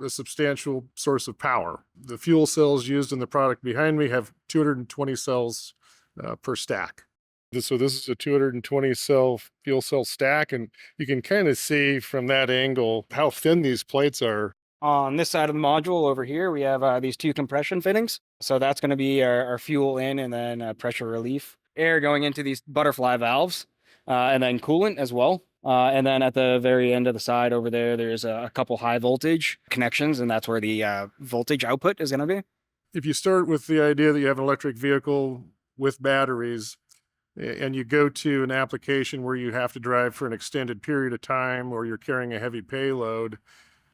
a substantial source of power. The fuel cells used in the product behind me have 220 cells per stack. So this is a 220 cell fuel cell stack, and you can kind of see from that angle how thin these plates are. On this side of the module over here, we have these two compression fittings. So that's going to be our fuel in and then pressure relief. Air going into these butterfly valves and then coolant as well. And then at the very end of the side over there, there's a couple high voltage connections, and that's where the voltage output is going to be. If you start with the idea that you have an electric vehicle with batteries, and you go to an application where you have to drive for an extended period of time or you're carrying a heavy payload,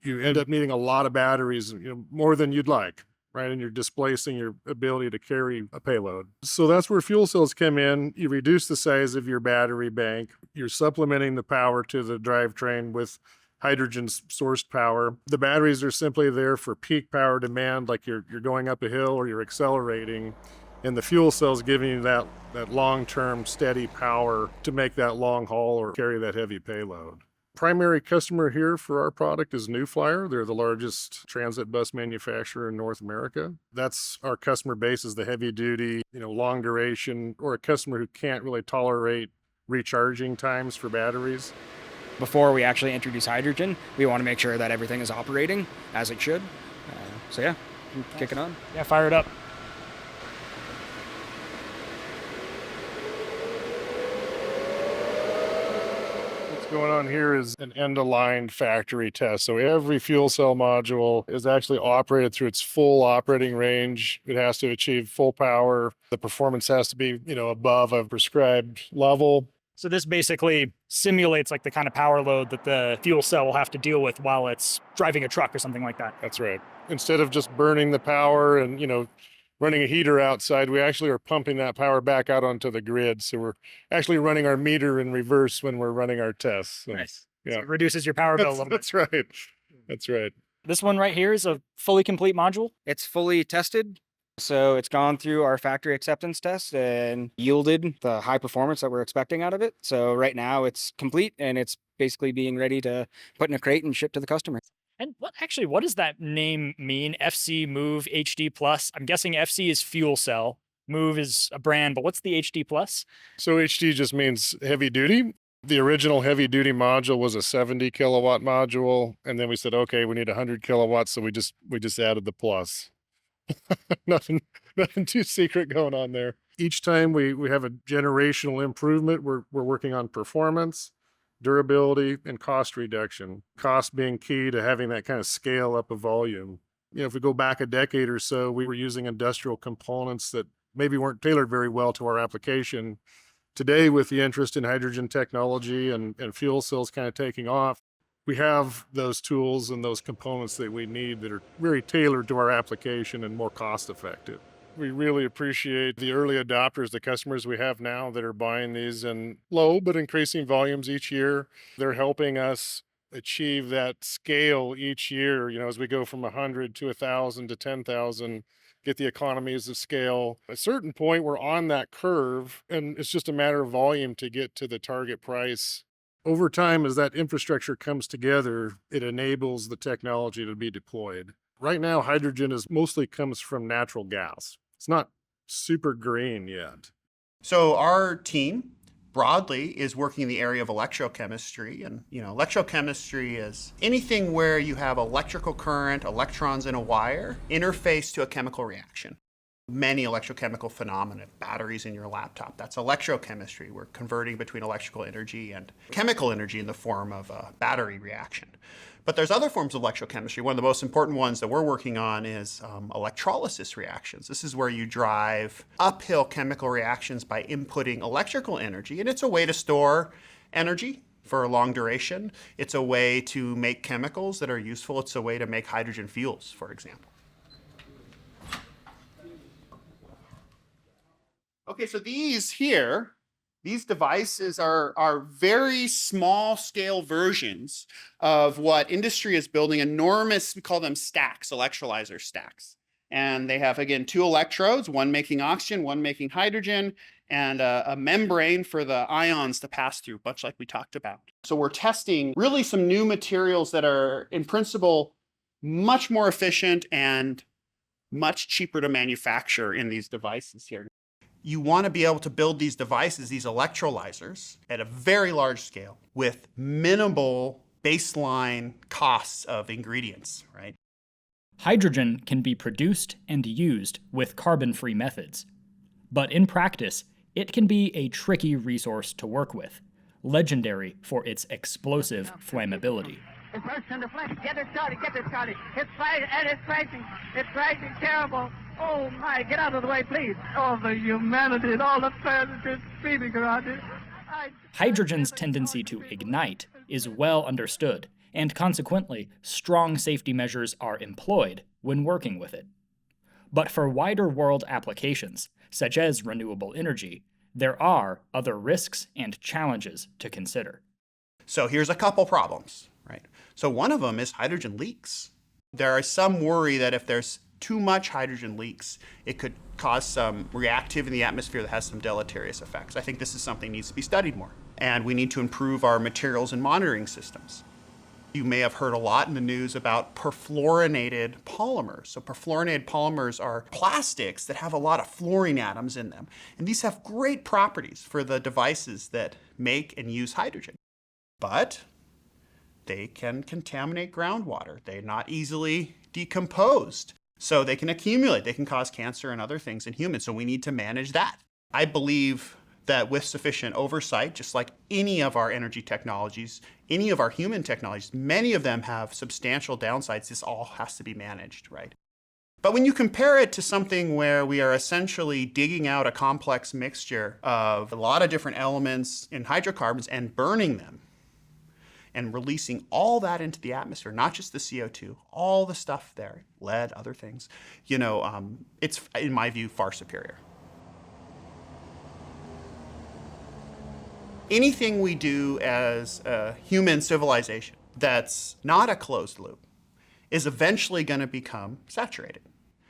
you end up needing a lot of batteries, more than you'd like, right? And you're displacing your ability to carry a payload. So that's where fuel cells come in. You reduce the size of your battery bank. You're supplementing the power to the drivetrain with hydrogen sourced power. The batteries are simply there for peak power demand, like you're going up a hill or you're accelerating. And the fuel cell's giving you that long-term steady power to make that long haul or carry that heavy payload. Primary customer here for our product is New Flyer. They're the largest transit bus manufacturer in North America. That's our customer base, is the heavy duty, long duration, or a customer who can't really tolerate recharging times for batteries. Before we actually introduce hydrogen, we want to make sure that everything is operating as it should. So yeah, kick it on. Yeah, fire it up. Going on here is an end-aligned factory test. So every fuel cell module is actually operated through its full operating range. It has to achieve full power. The performance has to be, above a prescribed level. So this basically simulates like the kind of power load that the fuel cell will have to deal with while it's driving a truck or something like that. That's right. Instead of just burning the power and, running a heater outside, we actually are pumping that power back out onto the grid. So we're actually running our meter in reverse when we're running our tests. So, Nice. yeah. So it reduces your power bill a little bit. That's right. That's right. This one right here is a fully complete module. It's fully tested. So it's gone through our factory acceptance test and yielded the high performance that we're expecting out of it. So right now it's complete and it's basically being ready to put in a crate and ship to the customer. And what does that name mean? FC Move HD Plus. I'm guessing FC is fuel cell. Move is a brand, but what's the HD Plus? So HD just means heavy duty. The original heavy duty module was a 70 kilowatt module. And then we said, okay, we need 100 kilowatts. So we just added the plus. nothing too secret going on there. Each time we have a generational improvement, we're working on performance, durability, and cost reduction. Cost being key to having that kind of scale up of volume. If we go back a decade or so, we were using industrial components that maybe weren't tailored very well to our application. Today, with the interest in hydrogen technology and fuel cells kind of taking off, we have those tools and those components that we need that are very tailored to our application and more cost effective. We really appreciate the early adopters, the customers we have now that are buying these in low but increasing volumes each year. They're helping us achieve that scale each year, as we go from 100 to 1,000 to 10,000, get the economies of scale. At a certain point, we're on that curve, and it's just a matter of volume to get to the target price. Over time, as that infrastructure comes together, it enables the technology to be deployed. Right now, hydrogen mostly comes from natural gas. It's not super green yet. So our team broadly is working in the area of electrochemistry. And, electrochemistry is anything where you have electrical current, electrons in a wire, interface to a chemical reaction. Many electrochemical phenomena, batteries in your laptop, that's electrochemistry. We're converting between electrical energy and chemical energy in the form of a battery reaction. But there's other forms of electrochemistry. One of the most important ones that we're working on is electrolysis reactions. This is where you drive uphill chemical reactions by inputting electrical energy, and it's a way to store energy for a long duration. It's a way to make chemicals that are useful. It's a way to make hydrogen fuels, for example. Okay, so these devices are very small scale versions of what industry is building, enormous, we call them stacks, electrolyzer stacks. And they have, again, 2 electrodes, one making oxygen, one making hydrogen, and a membrane for the ions to pass through, much like we talked about. So we're testing really some new materials that are, in principle, much more efficient and much cheaper to manufacture in these devices here. You want to be able to build these devices, these electrolyzers, at a very large scale with minimal baseline costs of ingredients, right? Hydrogen can be produced and used with carbon-free methods. But in practice, it can be a tricky resource to work with, legendary for its explosive flammability. It's first under flash. Get it started. It's fighting, and it's crashing terrible. Oh my, get out of the way, please. All the humanity and all the planet is screaming around it. Hydrogen's tendency to ignite is well understood, and consequently, strong safety measures are employed when working with it. But for wider world applications, such as renewable energy, there are other risks and challenges to consider. So here's a couple problems, right? So one of them is hydrogen leaks. There is some worry that if there's too much hydrogen leaks, it could cause some reactivity in the atmosphere that has some deleterious effects. I think this is something that needs to be studied more. And we need to improve our materials and monitoring systems. You may have heard a lot in the news about perfluorinated polymers. So perfluorinated polymers are plastics that have a lot of fluorine atoms in them. And these have great properties for the devices that make and use hydrogen. But they can contaminate groundwater. They're not easily decomposed. So they can accumulate. They can cause cancer and other things in humans. So we need to manage that. I believe that with sufficient oversight, just like any of our energy technologies, any of our human technologies, many of them have substantial downsides. This all has to be managed, right? But when you compare it to something where we are essentially digging out a complex mixture of a lot of different elements in hydrocarbons and burning them, and releasing all that into the atmosphere, not just the CO2, all the stuff there, lead, other things, it's, in my view, far superior. Anything we do as a human civilization that's not a closed loop is eventually going to become saturated.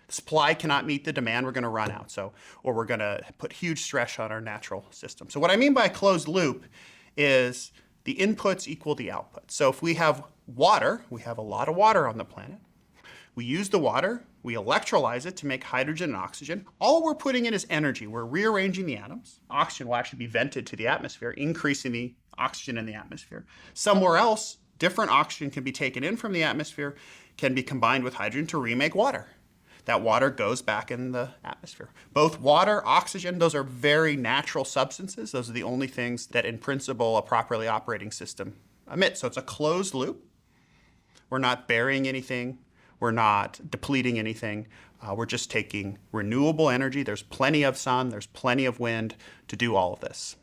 Supply cannot meet the demand, we're going to run out. Or we're going to put huge stress on our natural system. So what I mean by closed loop is the inputs equal the outputs. So if we have water, we have a lot of water on the planet. We use the water, we electrolyze it to make hydrogen and oxygen. All we're putting in is energy. We're rearranging the atoms. Oxygen will actually be vented to the atmosphere, increasing the oxygen in the atmosphere. Somewhere else, different oxygen can be taken in from the atmosphere, can be combined with hydrogen to remake water. That water goes back in the atmosphere. Both water, oxygen, those are very natural substances. Those are the only things that, in principle, a properly operating system emits. So it's a closed loop. We're not burying anything. We're not depleting anything. We're just taking renewable energy. There's plenty of sun. There's plenty of wind to do all of this.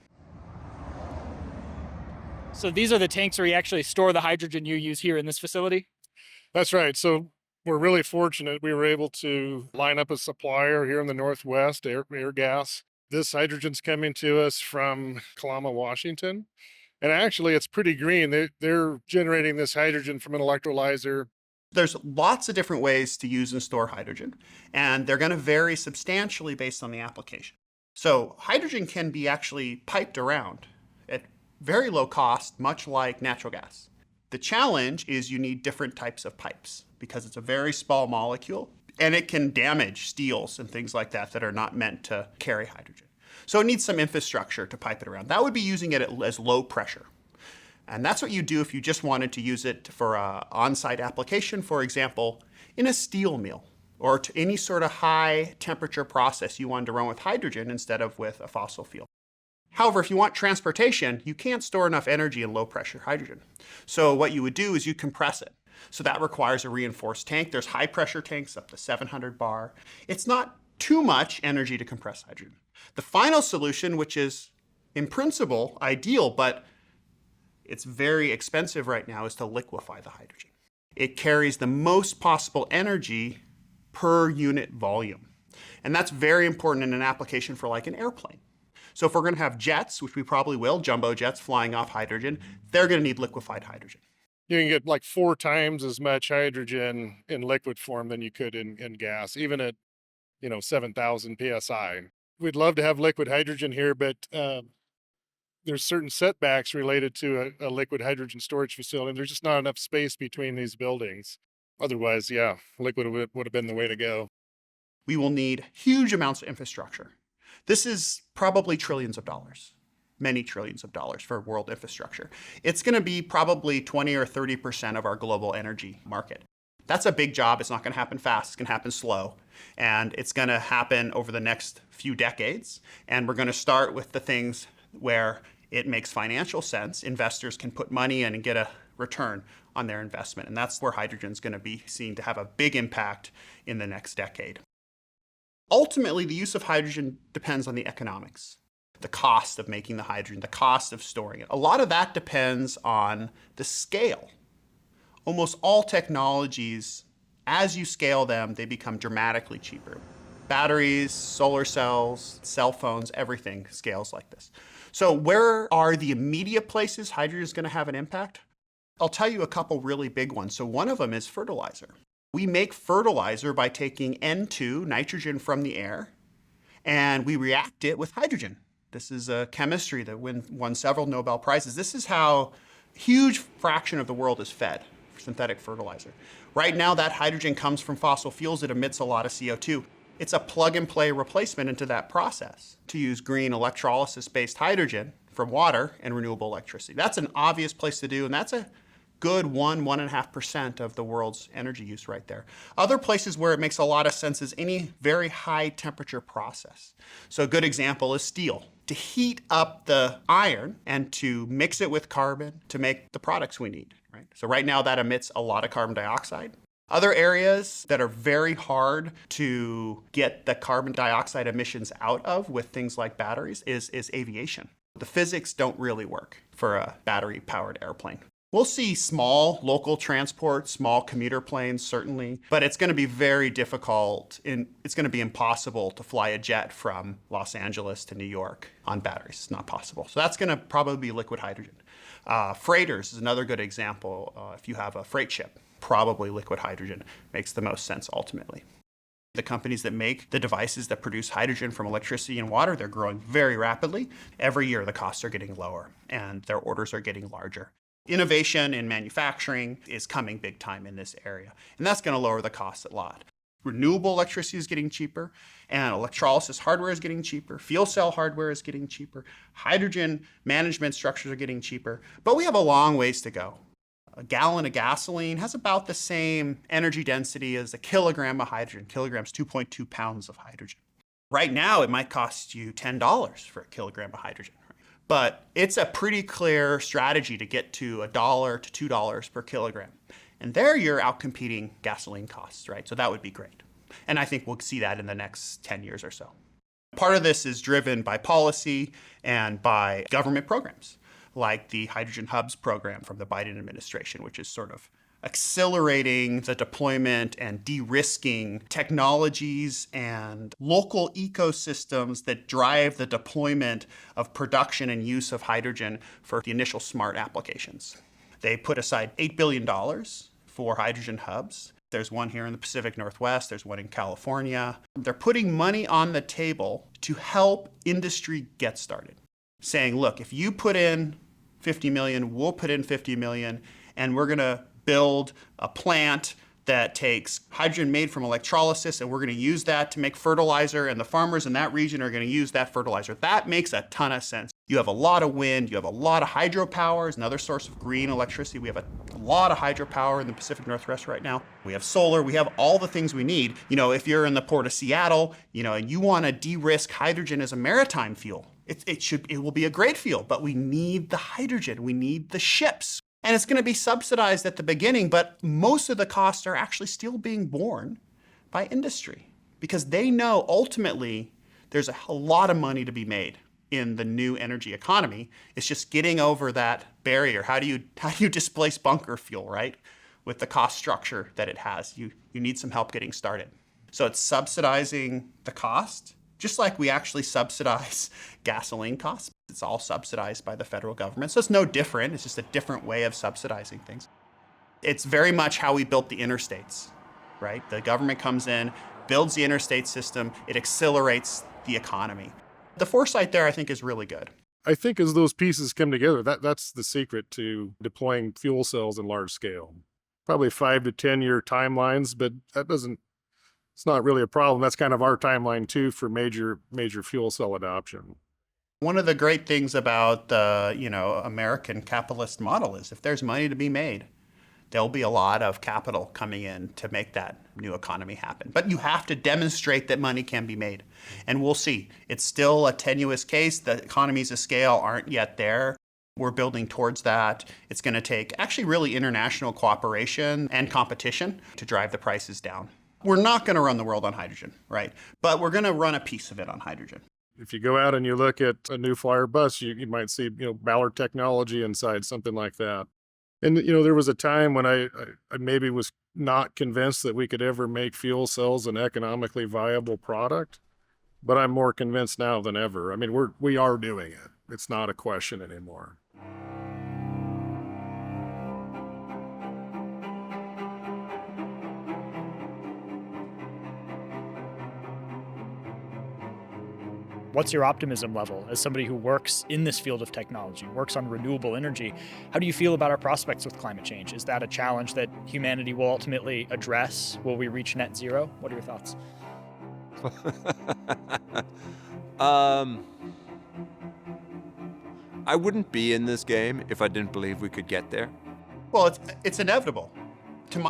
So these are the tanks where you actually store the hydrogen you use here in this facility? That's right. So we're really fortunate we were able to line up a supplier here in the Northwest, air gas. This hydrogen's coming to us from Kalama, Washington. And actually, it's pretty green. They're generating this hydrogen from an electrolyzer. There's lots of different ways to use and store hydrogen, and they're going to vary substantially based on the application. So hydrogen can be actually piped around at very low cost, much like natural gas. The challenge is you need different types of pipes because it's a very small molecule and it can damage steels and things like that that are not meant to carry hydrogen. So it needs some infrastructure to pipe it around. That would be using it as low pressure. And that's what you do if you just wanted to use it for an on-site application, for example, in a steel mill or to any sort of high temperature process you wanted to run with hydrogen instead of with a fossil fuel. However, if you want transportation, you can't store enough energy in low pressure hydrogen. So what you would do is you compress it. So that requires a reinforced tank. There's high pressure tanks up to 700 bar. It's not too much energy to compress hydrogen. The final solution, which is in principle ideal, but it's very expensive right now, is to liquefy the hydrogen. It carries the most possible energy per unit volume. And that's very important in an application for like an airplane. So if we're going to have jets, which we probably will, jumbo jets flying off hydrogen, they're going to need liquefied hydrogen. You can get like 4 times as much hydrogen in liquid form than you could in gas, even at 7,000 psi. We'd love to have liquid hydrogen here, but there's certain setbacks related to a liquid hydrogen storage facility. There's just not enough space between these buildings. Otherwise, yeah, liquid would have been the way to go. We will need huge amounts of infrastructure. This is probably trillions of dollars, many trillions of dollars for world infrastructure. It's going to be probably 20 or 30% of our global energy market. That's a big job. It's not going to happen fast. It's going to happen slow. And it's going to happen over the next few decades. And we're going to start with the things where it makes financial sense. Investors can put money in and get a return on their investment. And that's where hydrogen is going to be seen to have a big impact in the next decade. Ultimately, the use of hydrogen depends on the economics, the cost of making the hydrogen, the cost of storing it. A lot of that depends on the scale. Almost all technologies, as you scale them, they become dramatically cheaper. Batteries, solar cells, cell phones, everything scales like this. So where are the immediate places hydrogen is going to have an impact? I'll tell you a couple really big ones. So one of them is fertilizer. We make fertilizer by taking N2, nitrogen from the air, and we react it with hydrogen. This is a chemistry that won several Nobel Prizes. This is how a huge fraction of the world is fed for synthetic fertilizer. Right now, that hydrogen comes from fossil fuels. It emits a lot of CO2. It's a plug-and-play replacement into that process to use green electrolysis-based hydrogen from water and renewable electricity. That's an obvious place to do, and that's a good 1.5% of the world's energy use right there. Other places where it makes a lot of sense is any very high temperature process. So a good example is steel. To heat up the iron and to mix it with carbon to make the products we need, right? So right now that emits a lot of carbon dioxide. Other areas that are very hard to get the carbon dioxide emissions out of with things like batteries is aviation. The physics don't really work for a battery-powered airplane. We'll see small local transport, small commuter planes, certainly, but it's going to be very difficult. It's going to be impossible to fly a jet from Los Angeles to New York on batteries. It's not possible. So that's going to probably be liquid hydrogen. Freighters is another good example. If you have a freight ship, probably liquid hydrogen makes the most sense ultimately. The companies that make the devices that produce hydrogen from electricity and water, they're growing very rapidly. Every year, the costs are getting lower and their orders are getting larger. Innovation in manufacturing is coming big time in this area, and that's going to lower the costs a lot. Renewable electricity is getting cheaper, and electrolysis hardware is getting cheaper. Fuel cell hardware is getting cheaper. Hydrogen management structures are getting cheaper, but we have a long ways to go. A gallon of gasoline has about the same energy density as a kilogram of hydrogen. Kilograms, 2.2 pounds of hydrogen. Right now, it might cost you $10 for a kilogram of hydrogen. But it's a pretty clear strategy to get to $1 to $2 per kilogram. And there you're outcompeting gasoline costs, right? So that would be great. And I think we'll see that in the next 10 years or so. Part of this is driven by policy and by government programs, like the Hydrogen Hubs program from the Biden administration, which is sort of accelerating the deployment and de-risking technologies and local ecosystems that drive the deployment of production and use of hydrogen for the initial smart applications. They put aside $8 billion for hydrogen hubs. There's one here in the Pacific Northwest. There's one in California. They're putting money on the table to help industry get started, saying, look, if you put in 50 million, we'll put in 50 million, and we're going to build a plant that takes hydrogen made from electrolysis, and we're going to use that to make fertilizer, and the farmers in that region are going to use that fertilizer. That makes a ton of sense. You have a lot of wind, you have a lot of hydropower, is another source of green electricity. We have a lot of hydropower in the Pacific Northwest right now. We have solar, we have all the things we need. You know, if you're in the port of Seattle, and you want to de-risk hydrogen as a maritime fuel, it will be a great fuel, but we need the hydrogen, we need the ships. And it's going to be subsidized at the beginning, but most of the costs are actually still being borne by industry because they know ultimately there's a lot of money to be made in the new energy economy. It's just getting over that barrier. How do you displace bunker fuel, right? With the cost structure that it has. You need some help getting started. So it's subsidizing the cost, just like we actually subsidize gasoline costs. It's all subsidized by the federal government. So it's no different. It's just a different way of subsidizing things. It's very much how we built the interstates, right? The government comes in, builds the interstate system. It accelerates the economy. The foresight there, I think, is really good. I think as those pieces come together, that's the secret to deploying fuel cells in large scale. Probably 5 to 10 year timelines, but it's not really a problem. That's kind of our timeline too for major fuel cell adoption. One of the great things about the American capitalist model is if there's money to be made, there'll be a lot of capital coming in to make that new economy happen. But you have to demonstrate that money can be made. And we'll see. It's still a tenuous case. The economies of scale aren't yet there. We're building towards that. It's going to take actually really international cooperation and competition to drive the prices down. We're not going to run the world on hydrogen, right? But we're going to run a piece of it on hydrogen. If you go out and you look at a New Flyer bus, you might see, Ballard technology inside, something like that. And, there was a time when I maybe was not convinced that we could ever make fuel cells an economically viable product, but I'm more convinced now than ever. I mean, we are doing it. It's not a question anymore. What's your optimism level as somebody who works in this field of technology, works on renewable energy? How do you feel about our prospects with climate change? Is that a challenge that humanity will ultimately address? Will we reach net zero? What are your thoughts? I wouldn't be in this game if I didn't believe we could get there. Well, it's inevitable.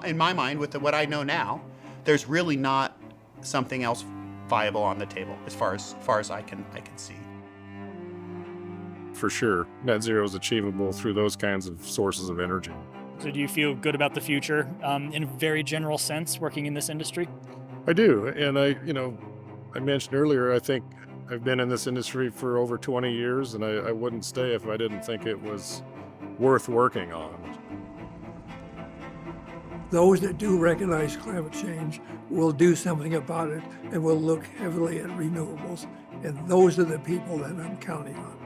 In my mind, with what I know now, there's really not something else viable on the table as far as I can see. For sure, net zero is achievable through those kinds of sources of energy. So do you feel good about the future in a very general sense, working in this industry? I do, and I mentioned earlier, I think I've been in this industry for over 20 years, and I wouldn't stay if I didn't think it was worth working on. those that do recognize climate change will do something about it and will look heavily at renewables. And those are the people that I'm counting on.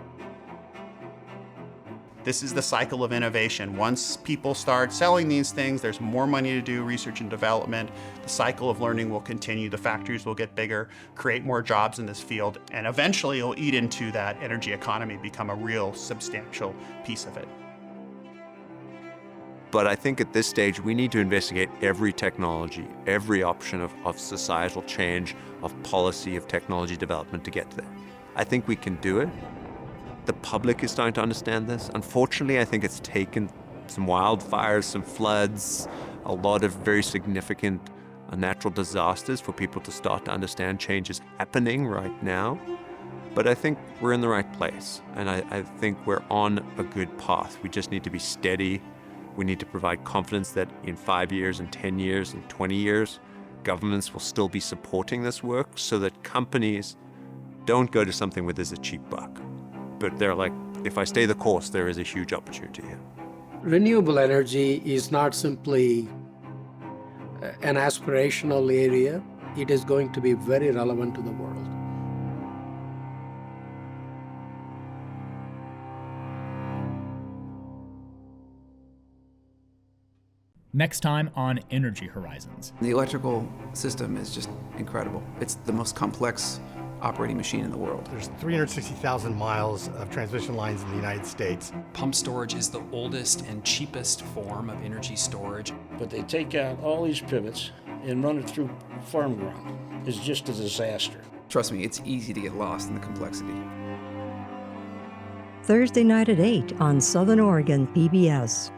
This is the cycle of innovation. Once people start selling these things, there's more money to do research and development. The cycle of learning will continue. The factories will get bigger, create more jobs in this field, and eventually it'll eat into that energy economy, become a real substantial piece of it. But I think at this stage, we need to investigate every technology, every option of societal change, of policy, of technology development to get there. I think we can do it. The public is starting to understand this. Unfortunately, I think it's taken some wildfires, some floods, a lot of very significant natural disasters for people to start to understand change is happening right now. But I think we're in the right place, and I think we're on a good path. We just need to be steady. We need to provide confidence that in 5 years and 10 years and 20 years, governments will still be supporting this work so that companies don't go to something where there's a cheap buck. But they're like, if I stay the course, there is a huge opportunity here. Renewable energy is not simply an aspirational area. It is going to be very relevant to the world. Next time on Energy Horizons. The electrical system is just incredible. It's the most complex operating machine in the world. There's 360,000 miles of transmission lines in the United States. Pump storage is the oldest and cheapest form of energy storage. But they take out all these pivots and run it through farm ground. It's just a disaster. Trust me, it's easy to get lost in the complexity. Thursday night at 8 on Southern Oregon PBS.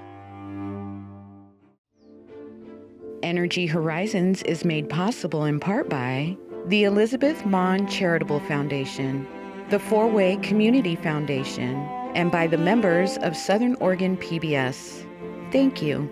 Energy Horizons is made possible in part by the Elizabeth Mon Charitable Foundation, the Four-Way Community Foundation, and by the members of Southern Oregon PBS. Thank you.